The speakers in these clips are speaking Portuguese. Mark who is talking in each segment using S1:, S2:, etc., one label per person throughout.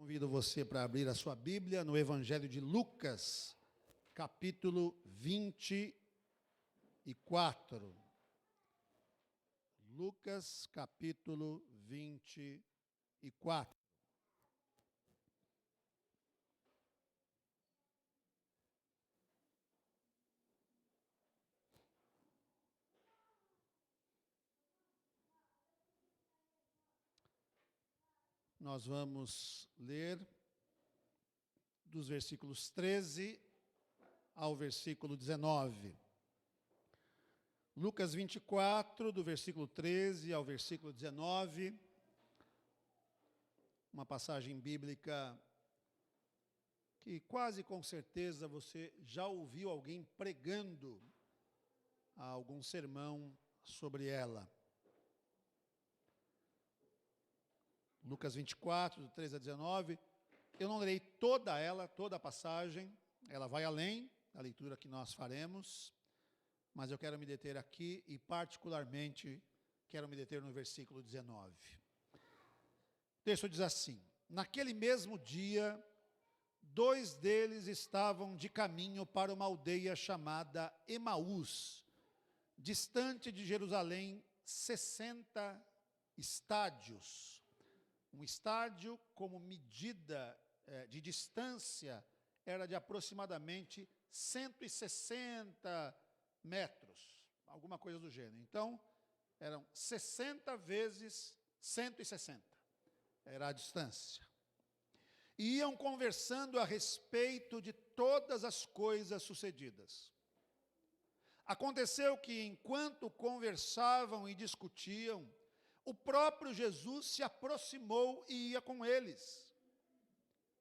S1: Convido você para abrir a sua Bíblia no Evangelho de Lucas, capítulo 24. Lucas, capítulo 24. Nós vamos ler dos versículos 13 ao versículo 19. Lucas 24, do versículo 13 ao versículo 19. Uma passagem bíblica que quase com certeza você já ouviu alguém pregando algum sermão sobre ela. Lucas 24, do 13 a 19, eu não lerei toda a passagem, ela vai além da leitura que nós faremos, mas eu quero me deter aqui e particularmente quero me deter no versículo 19. O texto diz assim: naquele mesmo dia, dois deles estavam de caminho para uma aldeia chamada Emaús, distante de Jerusalém 60 estádios. Um estádio, como medida de distância, era de aproximadamente 160 metros, alguma coisa do gênero. Então, eram 60 vezes 160, era a distância. E iam conversando a respeito de todas as coisas sucedidas. Aconteceu que, enquanto conversavam e discutiam, o próprio Jesus se aproximou e ia com eles.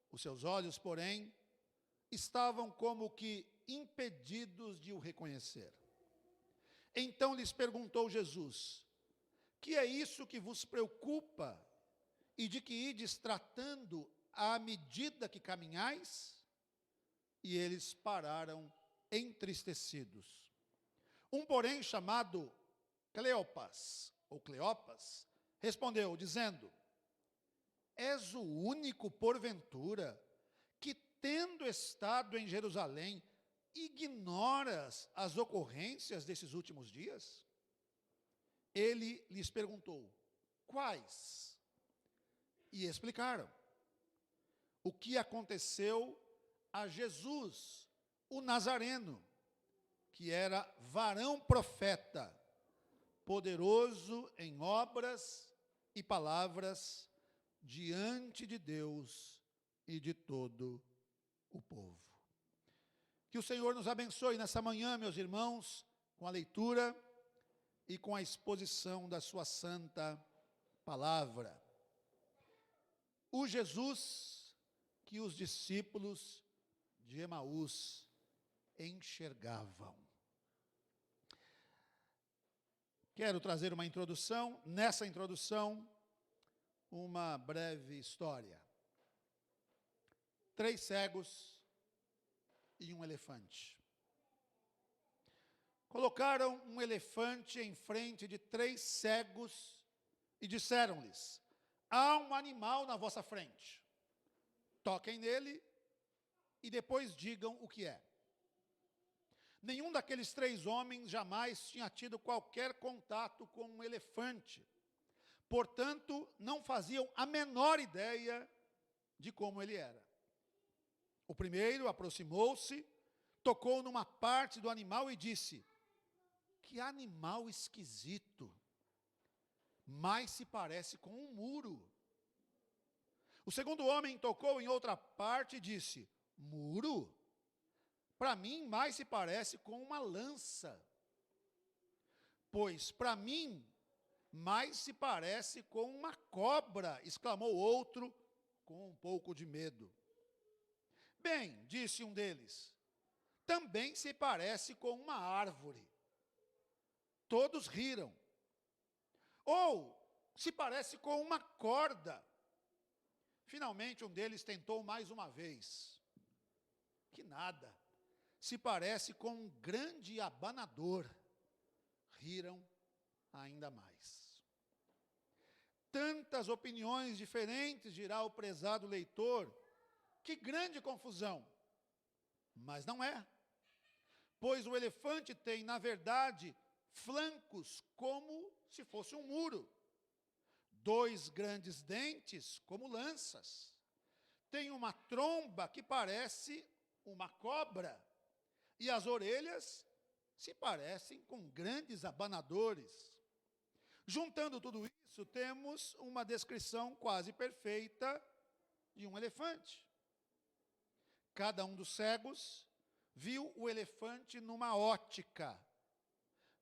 S1: Os seus olhos, porém, estavam como que impedidos de o reconhecer. Então lhes perguntou Jesus: que é isso que vos preocupa e de que ides tratando à medida que caminhais? E eles pararam entristecidos. Um, porém, chamado Cleopas, respondeu, dizendo: és o único, porventura, que, tendo estado em Jerusalém, ignoras as ocorrências desses últimos dias? Ele lhes perguntou: quais? E explicaram o que aconteceu a Jesus, o Nazareno, que era varão profeta, poderoso em obras e palavras diante de Deus e de todo o povo. Que o Senhor nos abençoe nessa manhã, meus irmãos, com a leitura e com a exposição da sua santa palavra. O Jesus que os discípulos de Emaús enxergavam. Quero trazer uma introdução. Nessa introdução, uma breve história. 3 cegos e um elefante. Colocaram um elefante em frente de 3 cegos e disseram-lhes: há um animal na vossa frente. Toquem nele e depois digam o que é. Nenhum daqueles 3 homens jamais tinha tido qualquer contato com um elefante. Portanto, não faziam a menor ideia de como ele era. O primeiro aproximou-se, tocou numa parte do animal e disse: que animal esquisito, mais se parece com um muro. O segundo homem tocou em outra parte e disse: muro? Para mim, mais se parece com uma lança. Pois, para mim, mais se parece com uma cobra, exclamou outro, com um pouco de medo. Bem, disse um deles, também se parece com uma árvore. Todos riram. Ou, se parece com uma corda. Finalmente, um deles tentou mais uma vez. Que nada. Se parece com um grande abanador. Riram ainda mais. tantas opiniões diferentes, dirá o prezado leitor. Que grande confusão! Mas não é. Pois o elefante tem, na verdade, flancos como se fosse um muro. 2 grandes dentes como lanças. Tem uma tromba que parece uma cobra. E as orelhas se parecem com grandes abanadores. Juntando tudo isso, temos uma descrição quase perfeita de um elefante. Cada um dos cegos viu o elefante numa ótica,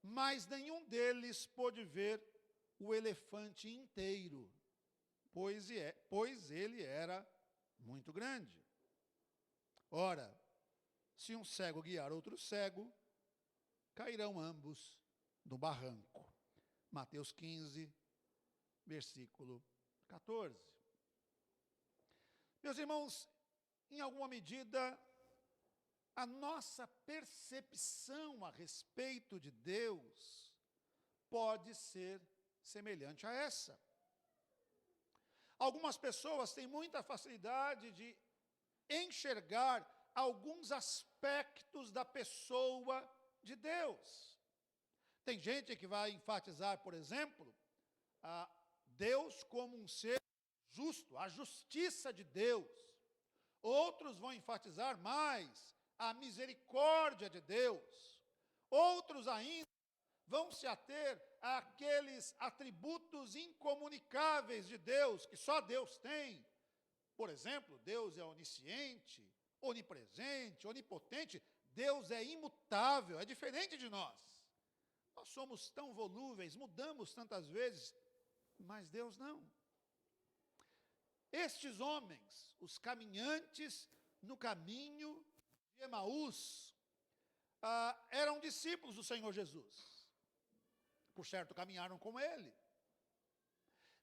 S1: mas nenhum deles pôde ver o elefante inteiro, pois ele era muito grande. Ora, se um cego guiar outro cego, cairão ambos no barranco. Mateus 15, versículo 14. Meus irmãos, em alguma medida, a nossa percepção a respeito de Deus pode ser semelhante a essa. Algumas pessoas têm muita facilidade de enxergar alguns aspectos da pessoa de Deus. Tem gente que vai enfatizar, por exemplo, a Deus como um ser justo, a justiça de Deus. Outros vão enfatizar mais a misericórdia de Deus. Outros ainda vão se ater àqueles atributos incomunicáveis de Deus, que só Deus tem. Por exemplo, Deus é onisciente, onipresente, onipotente. Deus é imutável, é diferente de nós. Nós somos tão volúveis, mudamos tantas vezes, mas Deus não. Estes homens, os caminhantes no caminho de Emaús, eram discípulos do Senhor Jesus. Por certo, caminharam com ele.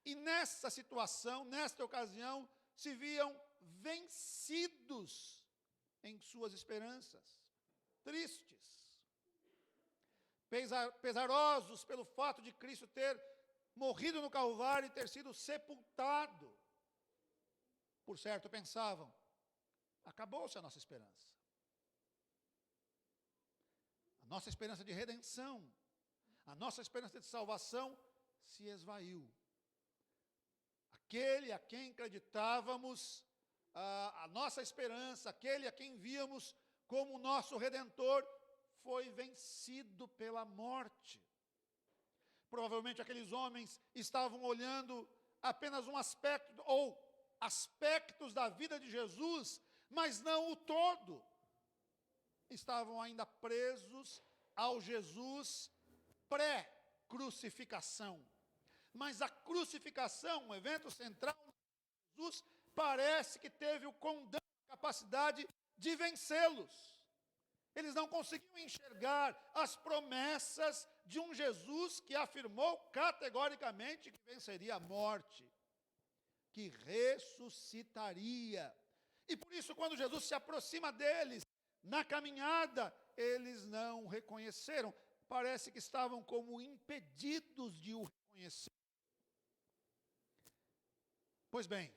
S1: E nessa situação, nesta ocasião, se viam vencidos em suas esperanças, tristes, pesarosos pelo fato de Cristo ter morrido no Calvário e ter sido sepultado. Por certo, pensavam, acabou-se a nossa esperança. A nossa esperança de redenção, a nossa esperança de salvação se esvaiu. Aquele a quem acreditávamos, a nossa esperança, aquele a quem víamos como nosso Redentor, foi vencido pela morte. Provavelmente aqueles homens estavam olhando apenas um aspecto, ou aspectos da vida de Jesus, mas não o todo. Estavam ainda presos ao Jesus pré-crucificação. Mas a crucificação, o evento central de Jesus, parece que teve o condão, a capacidade de vencê-los. Eles não conseguiam enxergar as promessas de um Jesus que afirmou categoricamente que venceria a morte, que ressuscitaria. E por isso, quando Jesus se aproxima deles, na caminhada, eles não o reconheceram. Parece que estavam como impedidos de o reconhecer. Pois bem,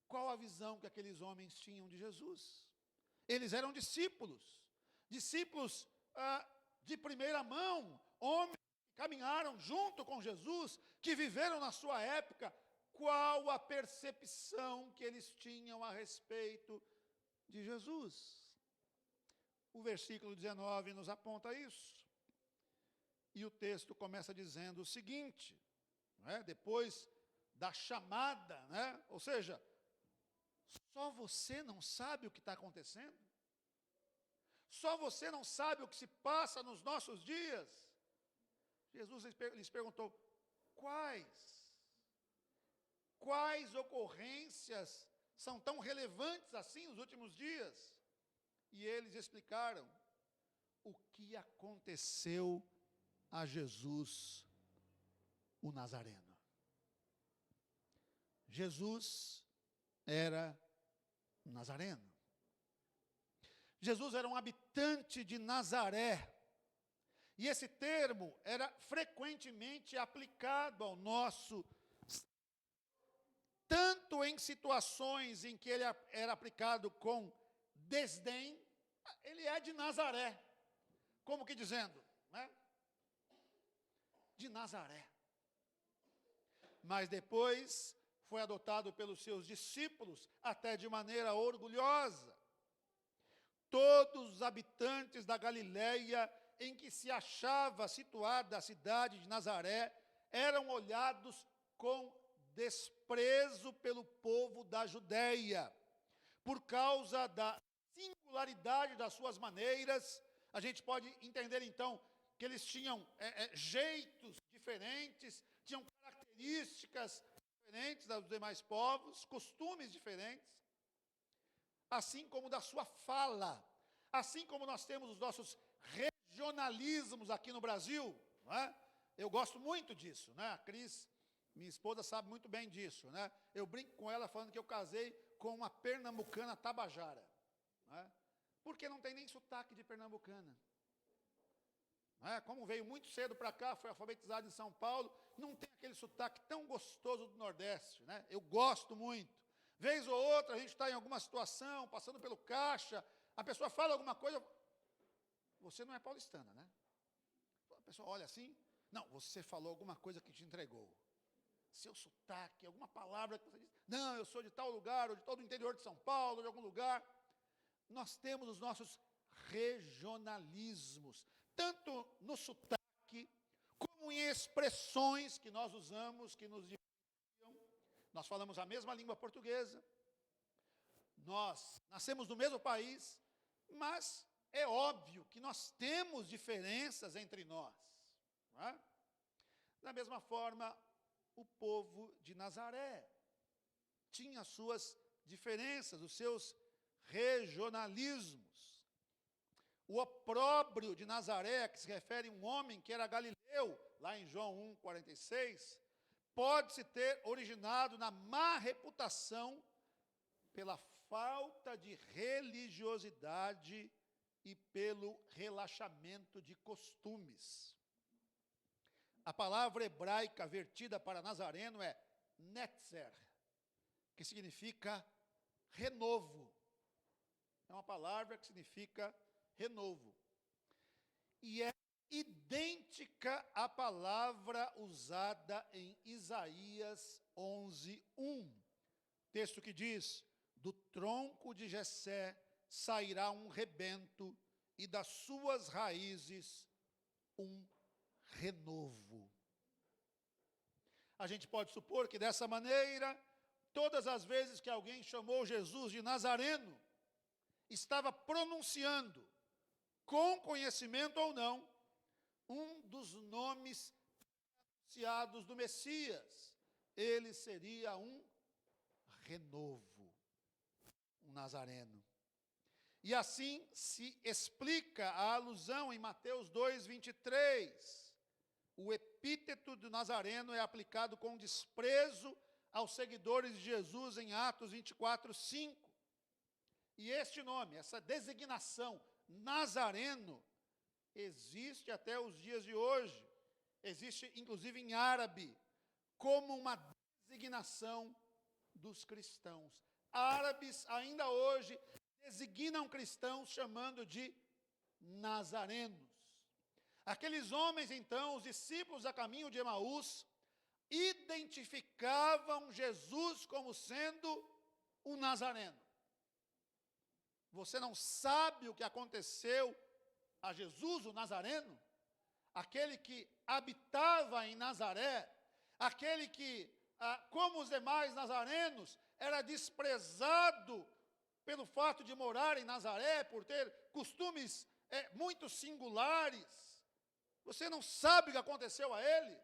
S1: qual a visão que aqueles homens tinham de Jesus? Eles eram discípulos de primeira mão, homens que caminharam junto com Jesus, que viveram na sua época. Qual a percepção que eles tinham a respeito de Jesus? O versículo 19 nos aponta isso. E o texto começa dizendo o seguinte, depois da chamada, ou seja, só você não sabe o que está acontecendo? Só você não sabe o que se passa nos nossos dias? Jesus lhes perguntou, quais ocorrências são tão relevantes assim nos últimos dias? E eles explicaram o que aconteceu a Jesus, o Nazareno. Jesus era nazareno. Jesus era um habitante de Nazaré. E esse termo era frequentemente aplicado ao nosso em situações em que ele era aplicado com desdém, ele é de Nazaré. Como que dizendo, né? De Nazaré. Mas depois foi adotado pelos seus discípulos, até de maneira orgulhosa. Todos os habitantes da Galiléia, em que se achava situada a cidade de Nazaré, eram olhados com desprezo pelo povo da Judéia. Por causa da singularidade das suas maneiras, a gente pode entender então que eles tinham jeitos diferentes, tinham características diferentes dos demais povos, costumes diferentes, assim como da sua fala, assim como nós temos os nossos regionalismos aqui no Brasil, não é? Eu gosto muito disso, né? A Cris, minha esposa, sabe muito bem disso, né? Eu brinco com ela falando que eu casei com uma pernambucana tabajara, não é? Porque não tem nem sotaque de pernambucana. Como veio muito cedo para cá, foi alfabetizado em São Paulo, não tem aquele sotaque tão gostoso do Nordeste, né? Eu gosto muito. Vez ou outra, a gente está em alguma situação, passando pelo caixa, a pessoa fala alguma coisa, você não é paulistana, né? A pessoa olha assim, não, você falou alguma coisa que te entregou. Seu sotaque, alguma palavra que você diz, não, eu sou de tal lugar, ou de todo o interior de São Paulo, de algum lugar. Nós temos os nossos regionalismos, tanto no sotaque, como em expressões que nós usamos, que nos diferenciam. Nós falamos a mesma língua portuguesa, nós nascemos no mesmo país, mas é óbvio que nós temos diferenças entre nós. Não é? Da mesma forma, o povo de Nazaré tinha suas diferenças, os seus regionalismos. O opróbrio de Nazaré, que se refere a um homem que era galileu, lá em João 1,46, pode-se ter originado na má reputação pela falta de religiosidade e pelo relaxamento de costumes. A palavra hebraica vertida para nazareno é netzer, que significa renovo. É uma palavra que significa renovo. E é idêntica à palavra usada em Isaías 11:1. Texto que diz: do tronco de Jessé sairá um rebento, e das suas raízes um renovo. A gente pode supor que dessa maneira, todas as vezes que alguém chamou Jesus de Nazareno, estava pronunciando, com conhecimento ou não, um dos nomes anunciados do Messias. Ele seria um renovo, um nazareno. E assim se explica a alusão em Mateus 2,23. O epíteto do nazareno é aplicado com desprezo aos seguidores de Jesus em Atos 24:5. E este nome, essa designação, Nazareno, existe até os dias de hoje. Existe, inclusive, em árabe, como uma designação dos cristãos. Árabes, ainda hoje, designam cristãos chamando de nazarenos. Aqueles homens, então, os discípulos a caminho de Emaús, identificavam Jesus como sendo um nazareno. Você não sabe o que aconteceu a Jesus, o Nazareno? Aquele que habitava em Nazaré, aquele que, como os demais nazarenos, era desprezado pelo fato de morar em Nazaré, por ter costumes muito singulares. Você não sabe o que aconteceu a ele?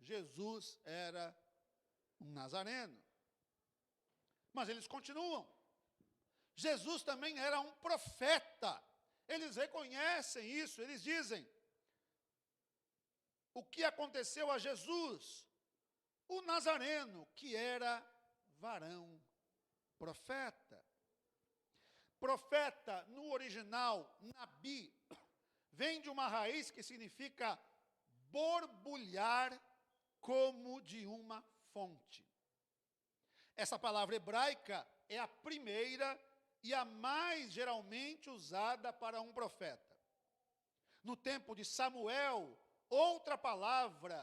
S1: Jesus era um nazareno. Mas eles continuam. Jesus também era um profeta. Eles reconhecem isso, eles dizem: o que aconteceu a Jesus? O nazareno, que era varão profeta. Profeta, no original, nabi, vem de uma raiz que significa borbulhar como de uma fonte. Essa palavra hebraica é a primeira e a mais geralmente usada para um profeta. No tempo de Samuel, outra palavra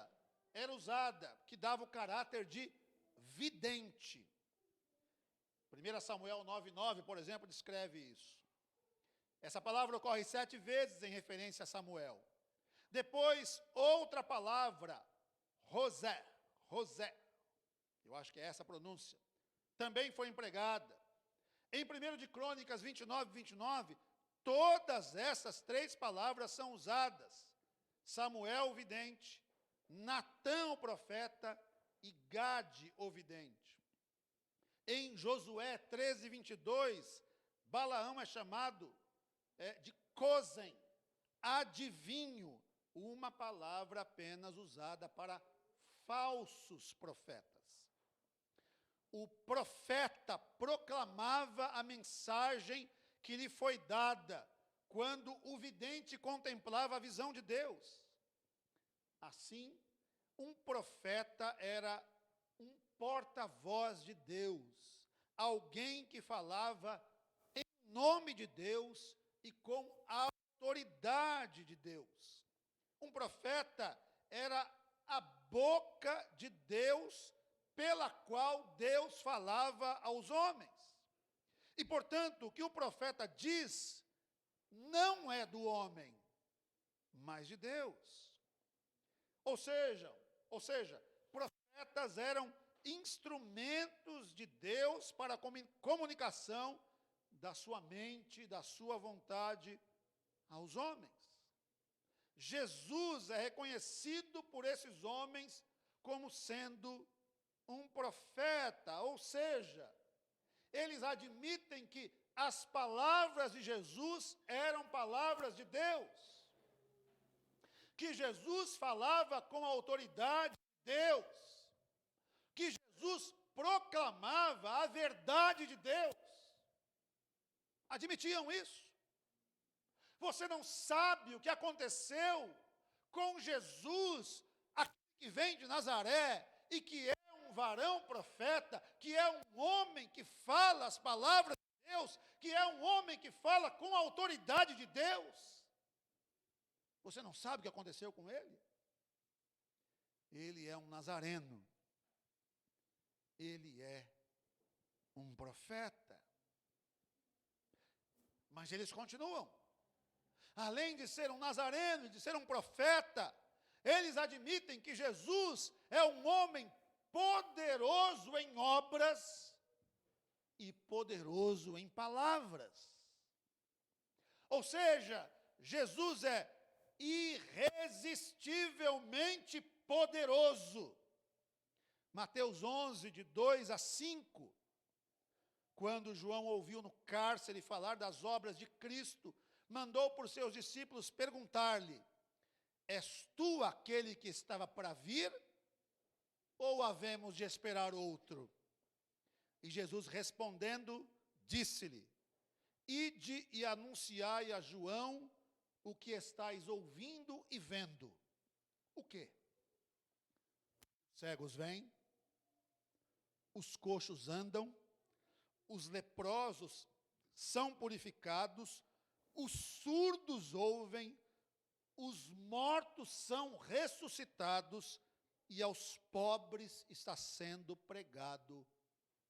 S1: era usada, que dava o caráter de vidente. 1 Samuel 9:9, por exemplo, descreve isso. Essa palavra ocorre 7 vezes em referência a Samuel. Depois, outra palavra, Rosé, eu acho que é essa a pronúncia, também foi empregada. Em 1 de Crônicas 29:29, todas essas 3 palavras são usadas. Samuel, o vidente, Natã, o profeta, e Gade, o vidente. Em Josué 13:22, Balaão é chamado de Cosem, adivinho, uma palavra apenas usada para falsos profetas. O profeta proclamava a mensagem que lhe foi dada quando o vidente contemplava a visão de Deus. Assim, um profeta era um porta-voz de Deus, alguém que falava em nome de Deus e com a autoridade de Deus. Um profeta era a boca de Deus pela qual Deus falava aos homens. E, portanto, o que o profeta diz não é do homem, mas de Deus. Ou seja, profetas eram instrumentos de Deus para a comunicação da sua mente, da sua vontade aos homens. Jesus é reconhecido por esses homens como sendo um profeta, ou seja, eles admitem que as palavras de Jesus eram palavras de Deus, que Jesus falava com a autoridade de Deus, que Jesus proclamava a verdade de Deus. Admitiam isso. Você não sabe o que aconteceu com Jesus, aquele que vem de Nazaré e que é um varão profeta, que é um homem que fala as palavras de Deus, que é um homem que fala com a autoridade de Deus. Você não sabe o que aconteceu com ele? Ele é um nazareno. Ele é um profeta. Mas eles continuam. Além de ser um nazareno, de ser um profeta, eles admitem que Jesus é um homem poderoso em obras e poderoso em palavras. Ou seja, Jesus é irresistivelmente poderoso. Mateus 11, de 2 a 5, quando João ouviu no cárcere falar das obras de Cristo, mandou por seus discípulos perguntar-lhe: és tu aquele que estava para vir, ou havemos de esperar outro? E Jesus respondendo, disse-lhe: ide e anunciai a João o que estáis ouvindo e vendo. O quê? Cegos vêm, os coxos andam, os leprosos são purificados, os surdos ouvem, os mortos são ressuscitados e aos pobres está sendo pregado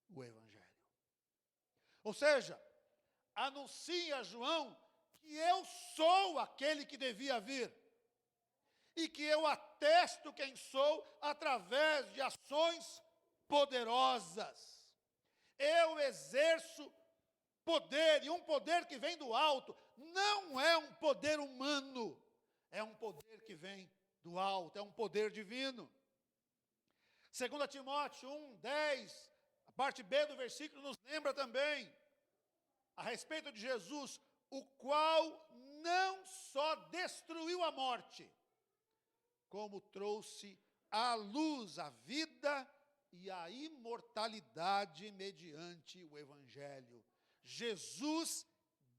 S1: o Evangelho. Ou seja, anuncia a João que eu sou aquele que devia vir e que eu atesto quem sou através de ações poderosas. Eu exerço poder, e um poder que vem do alto, não é um poder humano, é um poder que vem do alto, é um poder divino. 2 Timóteo 1:10, a parte B do versículo nos lembra também, a respeito de Jesus, o qual não só destruiu a morte, como trouxe à luz a vida e a imortalidade mediante o Evangelho. Jesus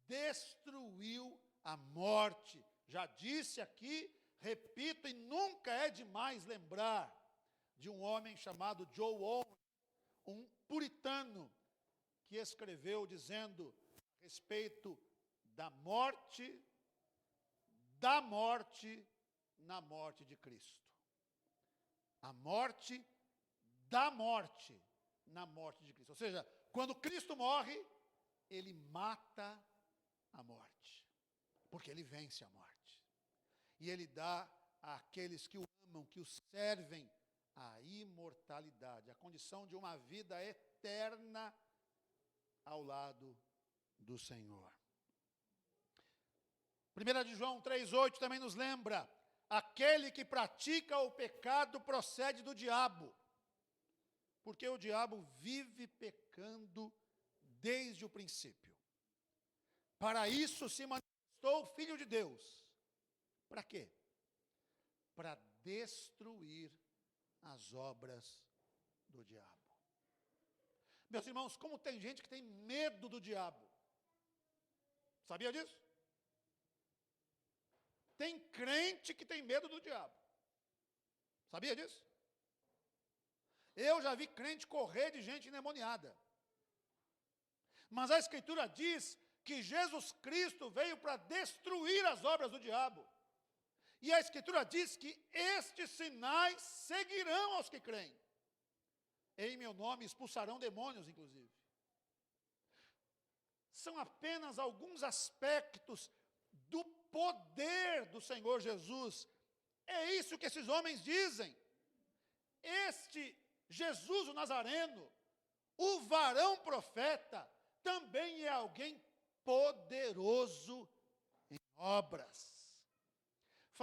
S1: destruiu a morte. Já disse aqui, repito, e nunca é demais lembrar de um homem chamado Joe Owen, um puritano que escreveu dizendo a respeito da morte na morte de Cristo. A morte da morte na morte de Cristo. Ou seja, quando Cristo morre, ele mata a morte, porque ele vence a morte. E ele dá àqueles que o amam, que o servem, a imortalidade, a condição de uma vida eterna ao lado do Senhor. 1 de João 3,8 também nos lembra: aquele que pratica o pecado procede do diabo, porque o diabo vive pecando desde o princípio. Para isso se manifestou o Filho de Deus. Para quê? Para destruir as obras do diabo. Meus irmãos, como tem gente que tem medo do diabo. Sabia disso? Tem crente que tem medo do diabo. Sabia disso? Eu já vi crente correr de gente endemoniada. Mas a Escritura diz que Jesus Cristo veio para destruir as obras do diabo. E a Escritura diz que estes sinais seguirão aos que creem. Em meu nome expulsarão demônios, inclusive. São apenas alguns aspectos do poder do Senhor Jesus. É isso que esses homens dizem. Este Jesus o Nazareno, o varão profeta, também é alguém poderoso em obras.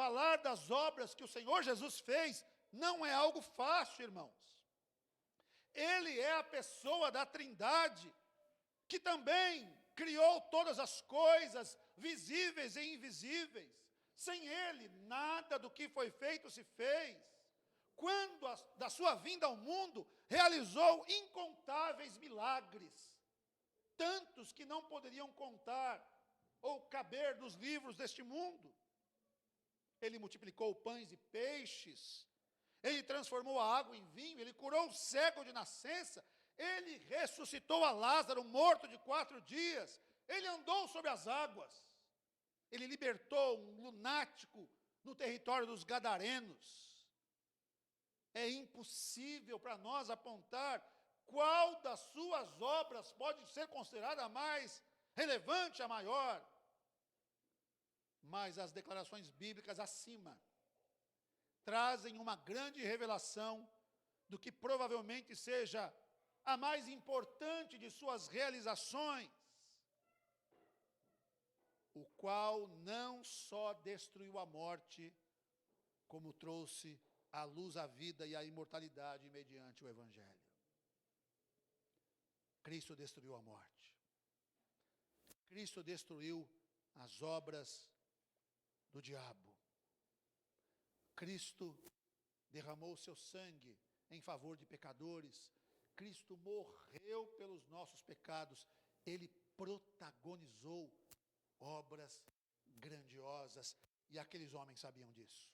S1: Falar das obras que o Senhor Jesus fez não é algo fácil, irmãos. Ele é a pessoa da Trindade, que também criou todas as coisas, visíveis e invisíveis. Sem Ele, nada do que foi feito se fez. Quando da sua vinda ao mundo, realizou incontáveis milagres, tantos que não poderiam contar ou caber nos livros deste mundo. Ele multiplicou pães e peixes, ele transformou a água em vinho, ele curou o cego de nascença, ele ressuscitou a Lázaro, morto de 4 dias, ele andou sobre as águas, ele libertou um lunático no território dos Gadarenos. É impossível para nós apontar qual das suas obras pode ser considerada a mais relevante, a maior. Mas as declarações bíblicas acima trazem uma grande revelação do que provavelmente seja a mais importante de suas realizações, o qual não só destruiu a morte, como trouxe à luz a vida e a imortalidade mediante o Evangelho. Cristo destruiu a morte. Cristo destruiu as obras do diabo. Cristo derramou o seu sangue em favor de pecadores. Cristo morreu pelos nossos pecados. Ele protagonizou obras grandiosas. E aqueles homens sabiam disso.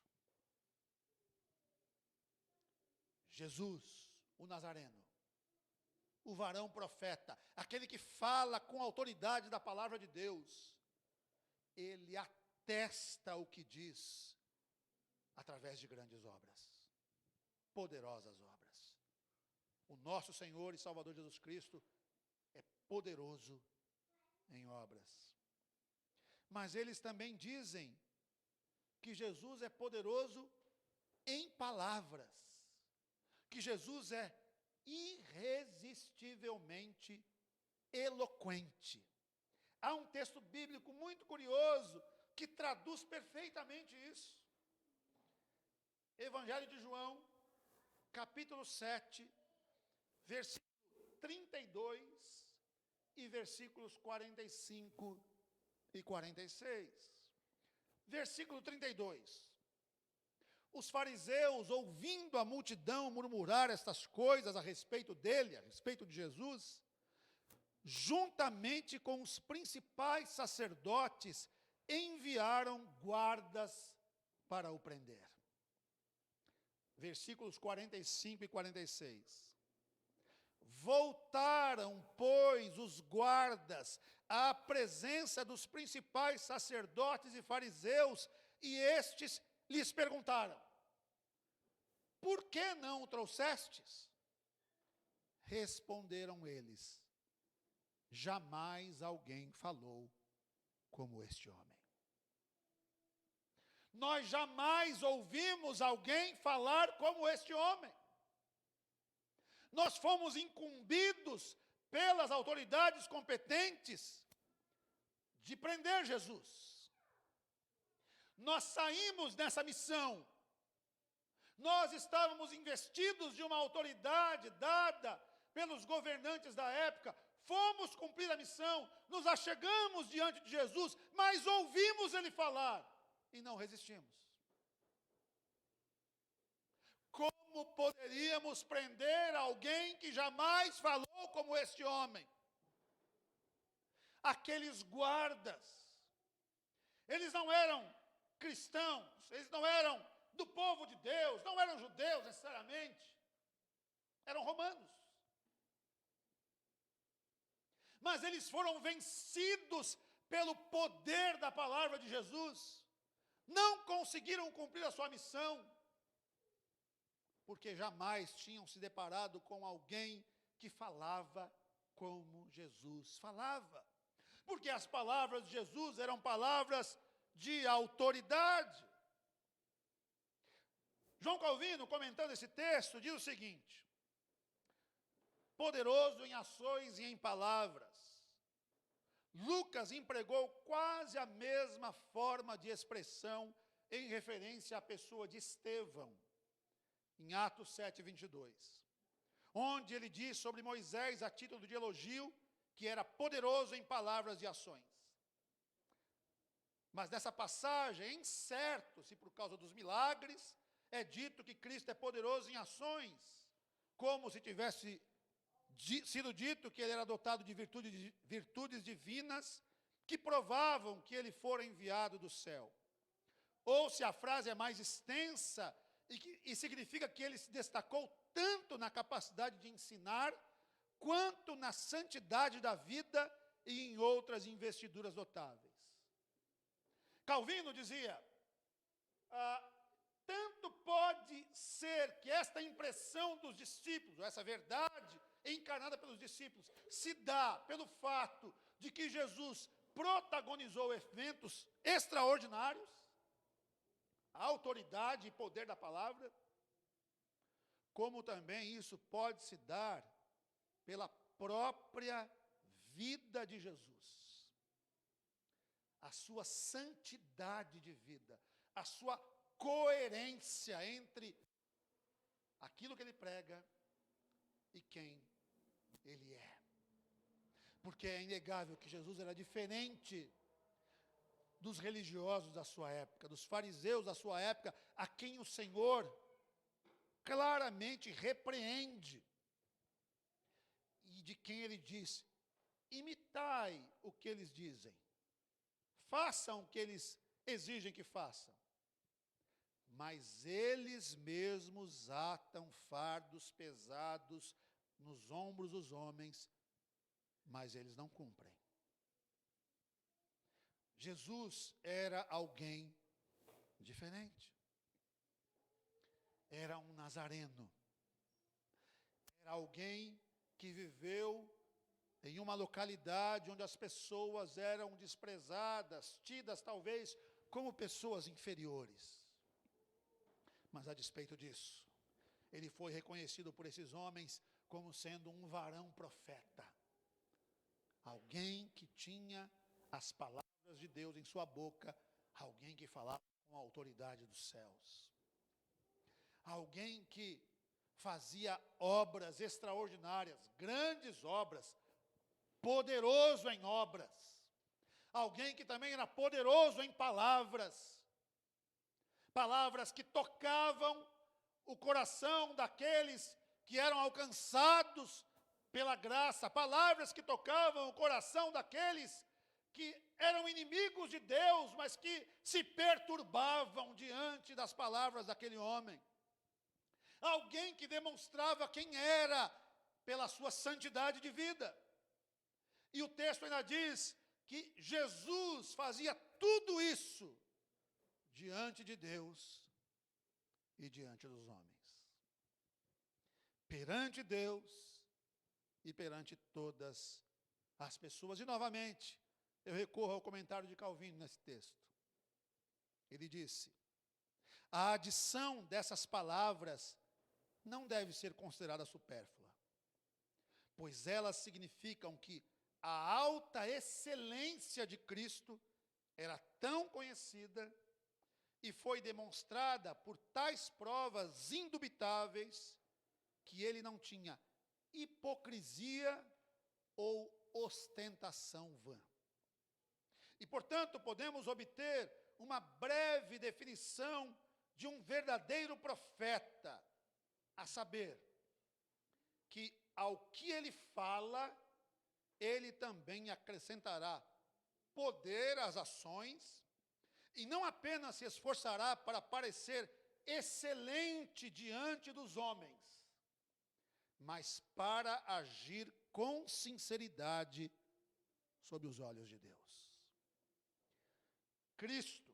S1: Jesus, o Nazareno, o varão profeta, aquele que fala com autoridade da palavra de Deus, ele atesta o que diz através de grandes obras, poderosas obras. O nosso Senhor e Salvador Jesus Cristo é poderoso em obras. Mas eles também dizem que Jesus é poderoso em palavras, que Jesus é irresistivelmente eloquente. Há um texto bíblico muito curioso que traduz perfeitamente isso. Evangelho de João, capítulo 7, versículo 32 e versículos 45 e 46. Versículo 32. Os fariseus, ouvindo a multidão murmurar estas coisas a respeito dele, a respeito de Jesus, juntamente com os principais sacerdotes, enviaram guardas para o prender. Versículos 45 e 46. os guardas à presença dos principais sacerdotes e fariseus, e estes lhes perguntaram: por que não o trouxestes? Responderam eles: jamais alguém falou como este homem. Nós jamais ouvimos alguém falar como este homem. Nós fomos incumbidos pelas autoridades competentes de prender Jesus. Nós saímos nessa missão. Nós estávamos investidos de uma autoridade dada pelos governantes da época. Fomos cumprir a missão, nos achegamos diante de Jesus, mas ouvimos ele falar e não resistimos. Como poderíamos prender alguém que jamais falou como este homem? Aqueles guardas, eles não eram cristãos, eles não eram do povo de Deus, não eram judeus necessariamente, eram romanos. Mas eles foram vencidos pelo poder da palavra de Jesus, não conseguiram cumprir a sua missão, porque jamais tinham se deparado com alguém que falava como Jesus falava. Porque as palavras de Jesus eram palavras de autoridade. João Calvino, comentando esse texto, diz o seguinte: poderoso em ações e em palavras. Lucas empregou quase a mesma forma de expressão em referência à pessoa de Estevão, em Atos 7:22, onde ele diz sobre Moisés, a título de elogio, que era poderoso em palavras e ações. Mas nessa passagem é incerto se por causa dos milagres é dito que Cristo é poderoso em ações, como se tivesse sido dito que ele era dotado de virtudes divinas que provavam que ele fora enviado do céu. Ou se a frase é mais extensa e significa que ele se destacou tanto na capacidade de ensinar, quanto na santidade da vida e em outras investiduras notáveis. Calvino dizia, tanto pode ser que esta impressão dos discípulos, essa verdade encarnada pelos discípulos, se dá pelo fato de que Jesus protagonizou eventos extraordinários, a autoridade e poder da palavra, como também isso pode se dar pela própria vida de Jesus. A sua santidade de vida, a sua coerência entre aquilo que ele prega e quem ele é. Porque é inegável que Jesus era diferente dos religiosos da sua época, dos fariseus da sua época, a quem o Senhor claramente repreende. E de quem ele diz: imitai o que eles dizem, façam o que eles exigem que façam. Mas eles mesmos atam fardos pesados nos ombros dos homens, mas eles não cumprem. Jesus era alguém diferente. Era um nazareno. Era alguém que viveu em uma localidade onde as pessoas eram desprezadas, tidas talvez como pessoas inferiores. Mas a despeito disso, ele foi reconhecido por esses homens como sendo um varão profeta. Alguém que tinha as palavras de Deus em sua boca, alguém que falava com a autoridade dos céus. Alguém que fazia obras extraordinárias, grandes obras, poderoso em obras. Alguém que também era poderoso em palavras. Palavras que tocavam o coração daqueles que eram alcançados pela graça. Palavras que tocavam o coração daqueles que eram inimigos de Deus, mas que se perturbavam diante das palavras daquele homem. Alguém que demonstrava quem era pela sua santidade de vida. E o texto ainda diz que Jesus fazia tudo isso diante de Deus e diante dos homens. Perante Deus e perante todas as pessoas. E novamente, eu recorro ao comentário de Calvino nesse texto. Ele disse: a adição dessas palavras não deve ser considerada supérflua, pois elas significam que a alta excelência de Cristo era tão conhecida e foi demonstrada por tais provas indubitáveis que ele não tinha hipocrisia ou ostentação vã. E, portanto, podemos obter uma breve definição de um verdadeiro profeta, a saber, que ao que ele fala, ele também acrescentará poder às ações, e não apenas se esforçará para parecer excelente diante dos homens, mas para agir com sinceridade sob os olhos de Deus. Cristo,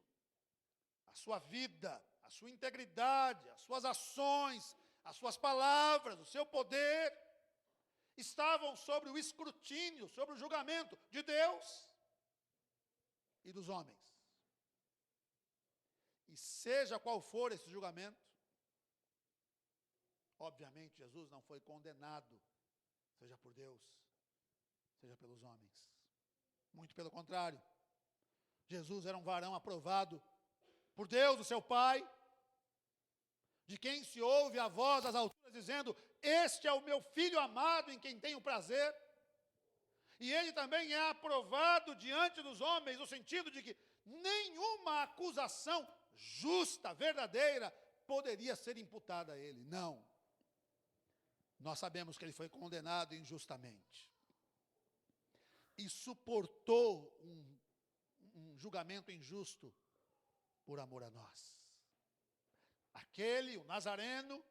S1: a sua vida, a sua integridade, as suas ações, as suas palavras, o seu poder, estavam sobre o escrutínio, sobre o julgamento de Deus e dos homens. E seja qual for esse julgamento, obviamente Jesus não foi condenado, seja por Deus, seja pelos homens. Muito pelo contrário. Jesus era um varão aprovado por Deus, o seu Pai, de quem se ouve a voz das alturas dizendo: este é o meu Filho amado em quem tenho prazer. E ele também é aprovado diante dos homens, no sentido de que nenhuma acusação justa, verdadeira, poderia ser imputada a ele. Não. Nós sabemos que ele foi condenado injustamente. E suportou um julgamento injusto por amor a nós. Aquele, o Nazareno,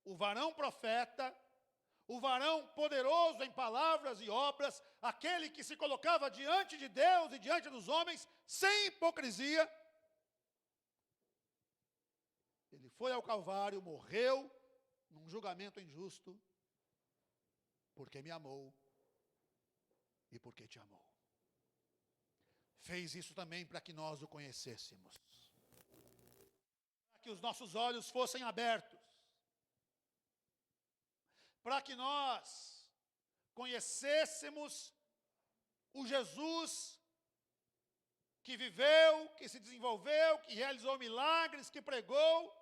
S1: o varão profeta, o varão poderoso em palavras e obras, aquele que se colocava diante de Deus e diante dos homens, sem hipocrisia, ele foi ao Calvário, morreu num julgamento injusto, porque me amou e porque te amou. Fez isso também para que nós o conhecêssemos, para que os nossos olhos fossem abertos, para que nós conhecêssemos o Jesus que viveu, que se desenvolveu, que realizou milagres, que pregou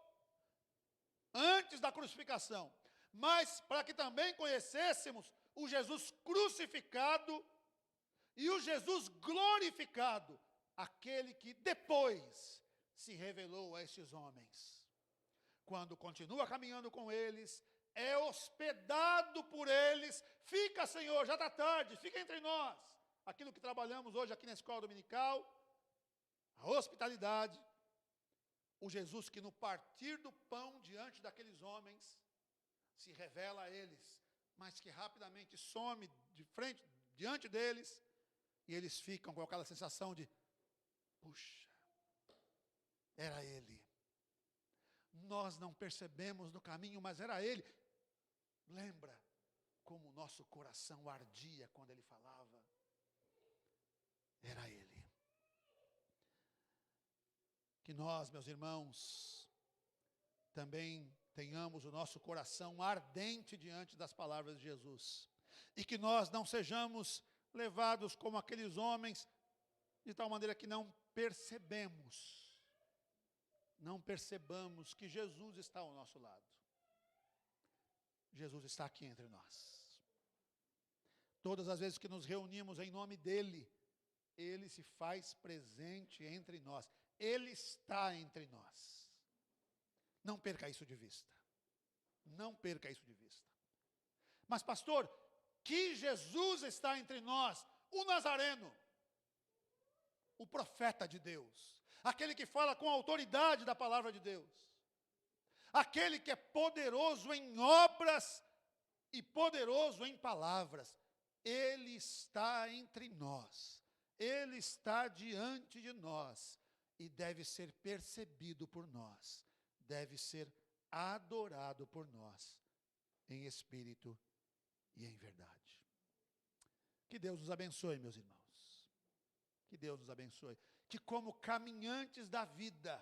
S1: antes da crucificação, mas para que também conhecêssemos o Jesus crucificado e o Jesus glorificado, aquele que depois se revelou a estes homens. Quando continua caminhando com eles, é hospedado por eles. Fica, Senhor, já está tarde, fica entre nós. Aquilo que trabalhamos hoje aqui na escola dominical, a hospitalidade. O Jesus que no partir do pão diante daqueles homens, se revela a eles, mas que rapidamente some de frente, diante deles, e eles ficam com aquela sensação de: puxa, era ele. Nós não percebemos no caminho, mas era ele. Lembra como o nosso coração ardia quando ele falava? Era ele. Que nós, meus irmãos, também tenhamos o nosso coração ardente diante das palavras de Jesus. E que nós não sejamos levados como aqueles homens, de tal maneira que não percebamos que Jesus está ao nosso lado. Jesus está aqui entre nós. Todas as vezes que nos reunimos em nome dele, ele se faz presente entre nós. Ele está entre nós. Não perca isso de vista. Não perca isso de vista. Mas, pastor, que Jesus está entre nós? O Nazareno, o profeta de Deus, aquele que fala com a autoridade da palavra de Deus, aquele que é poderoso em obras e poderoso em palavras. Ele está entre nós, Ele está diante de nós, e deve ser percebido por nós, deve ser adorado por nós, em espírito e em verdade. Que Deus nos abençoe, meus irmãos. Que Deus nos abençoe. Que como caminhantes da vida,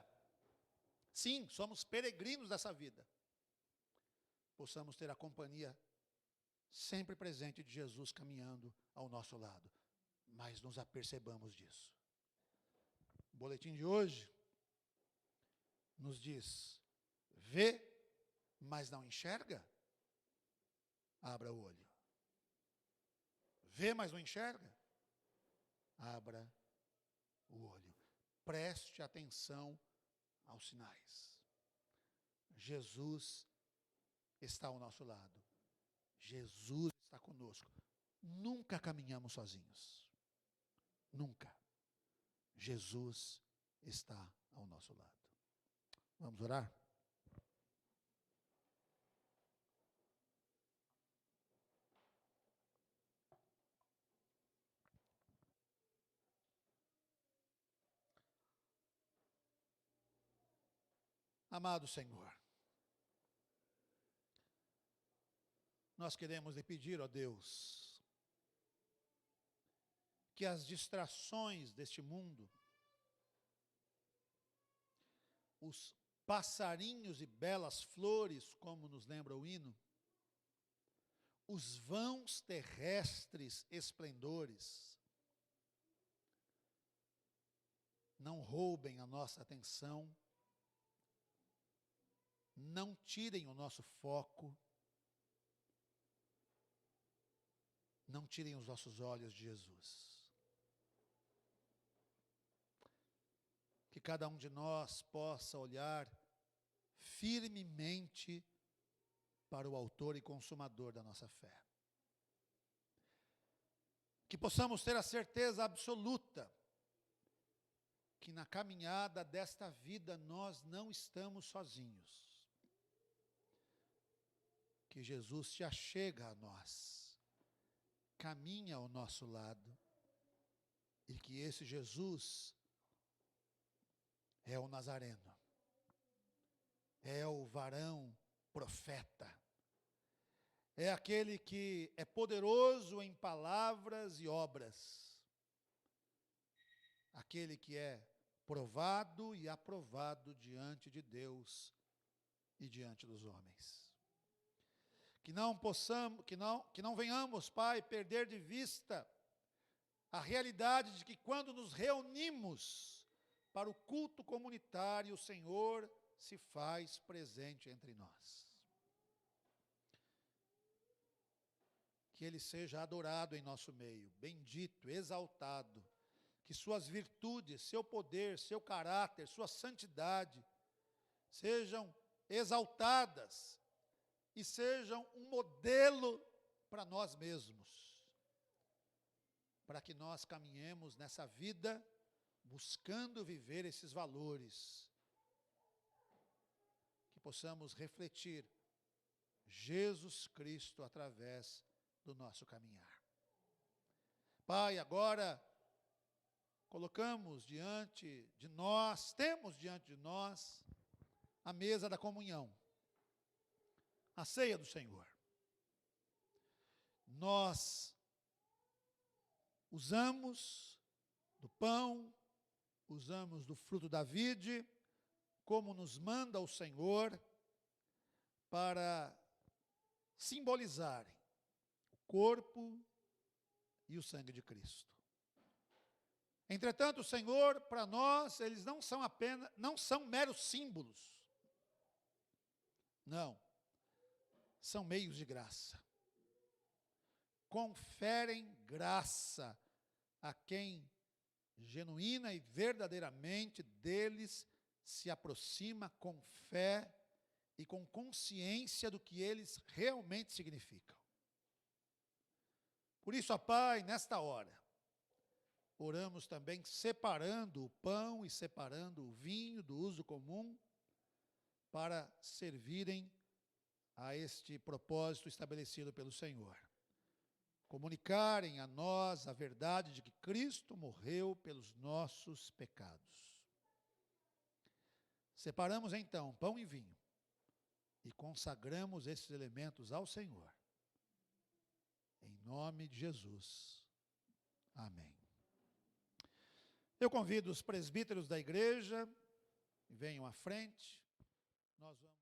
S1: sim, somos peregrinos dessa vida, possamos ter a companhia sempre presente de Jesus caminhando ao nosso lado, mas nos apercebamos disso. O boletim de hoje nos diz: vê, mas não enxerga? Abra o olho. Vê, mas não enxerga? Abra o olho. Preste atenção aos sinais. Jesus está ao nosso lado. Jesus está conosco. Nunca caminhamos sozinhos. Nunca. Jesus está ao nosso lado. Vamos orar? Amado Senhor, nós queremos lhe pedir, ó Deus, que as distrações deste mundo, os passarinhos e belas flores, como nos lembra o hino, os vãos terrestres esplendores, não roubem a nossa atenção, não tirem o nosso foco, não tirem os nossos olhos de Jesus. Que cada um de nós possa olhar firmemente para o autor e consumador da nossa fé. Que possamos ter a certeza absoluta que na caminhada desta vida nós não estamos sozinhos. Que Jesus se achega a nós, caminha ao nosso lado, e que esse Jesus é o Nazareno, é o varão profeta, é aquele que é poderoso em palavras e obras, aquele que é provado e aprovado diante de Deus e diante dos homens. Que não venhamos, Pai, perder de vista a realidade de que quando nos reunimos para o culto comunitário, o Senhor se faz presente entre nós. Que Ele seja adorado em nosso meio, bendito, exaltado, que suas virtudes, seu poder, seu caráter, sua santidade sejam exaltadas e sejam um modelo para nós mesmos, para que nós caminhemos nessa vida buscando viver esses valores, que possamos refletir Jesus Cristo através do nosso caminhar. Pai, agora colocamos diante de nós, temos diante de nós a mesa da comunhão, a ceia do Senhor. Nós usamos do pão, usamos do fruto da vide, como nos manda o Senhor, para simbolizarem o corpo e o sangue de Cristo. Entretanto, Senhor, para nós, eles não são meros símbolos. Não. São meios de graça. Conferem graça a quem genuína e verdadeiramente deles se aproxima com fé e com consciência do que eles realmente significam. Por isso, ó Pai, nesta hora, oramos também separando o pão e separando o vinho do uso comum para servirem a este propósito estabelecido pelo Senhor. comunicarem a nós a verdade de que Cristo morreu pelos nossos pecados. Separamos então pão e vinho e consagramos esses elementos ao Senhor. Em nome de Jesus. Amém. Eu convido os presbíteros da igreja, venham à frente. Nós vamos